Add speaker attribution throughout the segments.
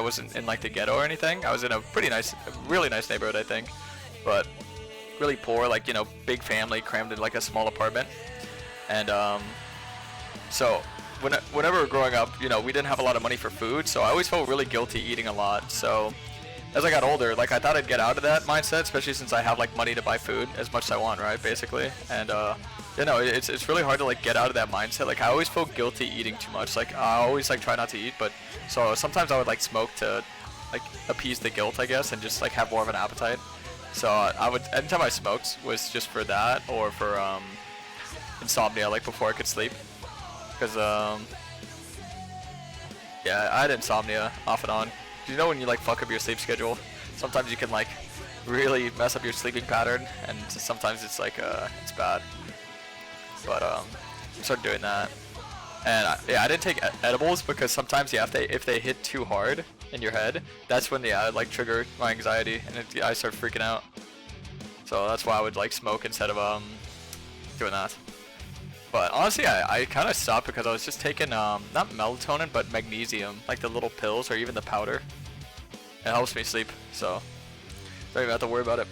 Speaker 1: wasn't in like the ghetto or anything. I was in a pretty nice, really nice neighborhood, I think, but really poor, like, you know, big family crammed in like a small apartment. And so whenever we were growing up, you know, we didn't have a lot of money for food, so I always felt really guilty eating a lot. So as I got older, like, I thought I'd get out of that mindset, especially since I have like money to buy food as much as I want, right, basically. And you know, it's really hard to like get out of that mindset. Like, I always feel guilty eating too much. Like, I always like try not to eat, but so sometimes I would like smoke to like appease the guilt, I guess, and just like have more of an appetite. So I would, anytime I smoked was just for that, or for insomnia, like before I could sleep, because yeah, I had insomnia off and on. You know, when you like fuck up your sleep schedule, sometimes you can like really mess up your sleeping pattern, and sometimes it's like it's bad. But I started doing that, and yeah, I didn't take edibles because sometimes, yeah, if they hit too hard in your head, that's when it like trigger my anxiety, and I start freaking out. So that's why I would like smoke instead of doing that. But honestly, I kind of stopped because I was just taking not melatonin but magnesium, like the little pills or even the powder. It helps me sleep, so don't even have to worry about it.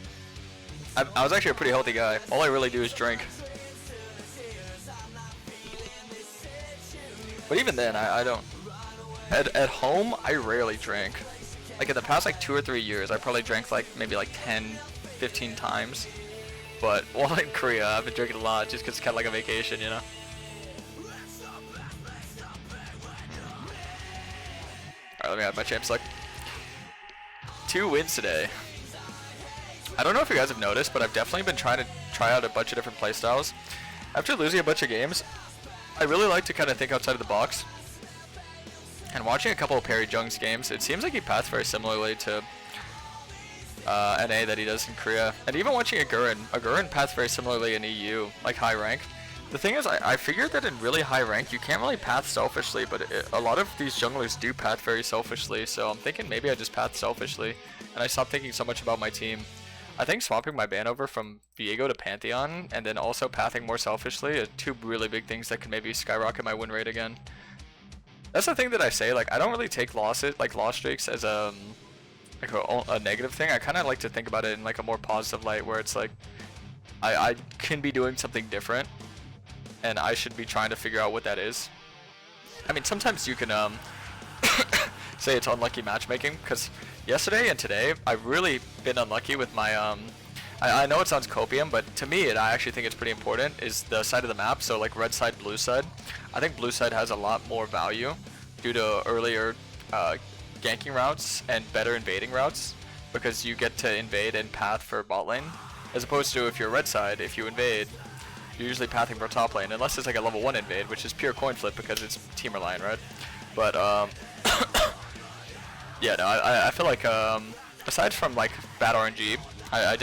Speaker 1: I was actually a pretty healthy guy. All I really do is drink. But even then, I don't. At home, I rarely drink. Like in the past like 2 or 3 years, I probably drank like maybe like 10, 15 times. But while in Korea, I've been drinking a lot just because it's kind of like a vacation, you know? Alright, let me add my champ select. 2 wins today. I don't know if you guys have noticed, but I've definitely been trying to try out a bunch of different playstyles. After losing a bunch of games, I really like to kind of think outside of the box. And watching a couple of Perry Jung's games, it seems like he paths very similarly to NA that he does in Korea. And even watching a Gurren paths very similarly in EU, like high rank. The thing is, I figured that in really high rank, you can't really path selfishly, but a lot of these junglers do path very selfishly, so I'm thinking maybe I just path selfishly, and I stopped thinking so much about my team. I think swapping my ban over from Viego to Pantheon, and then also pathing more selfishly, are 2 really big things that can maybe skyrocket my win rate again. That's the thing that I say, like, I don't really take losses, like loss streaks, as like a negative thing. I kind of like to think about it in like a more positive light, where it's like, I can be doing something different, and I should be trying to figure out what that is. I mean, sometimes you can say it's unlucky matchmaking, because yesterday and today, I've really been unlucky with my, I know it sounds copium, but to me, I actually think it's pretty important, is the side of the map, so like red side, blue side. I think blue side has a lot more value due to earlier ganking routes and better invading routes, because you get to invade and path for bot lane, as opposed to if you're red side, if you invade, you're usually pathing for top lane, unless it's like a level 1 invade, which is pure coin flip because it's team reliant, right? But yeah, no, I feel like aside from like bad RNG, I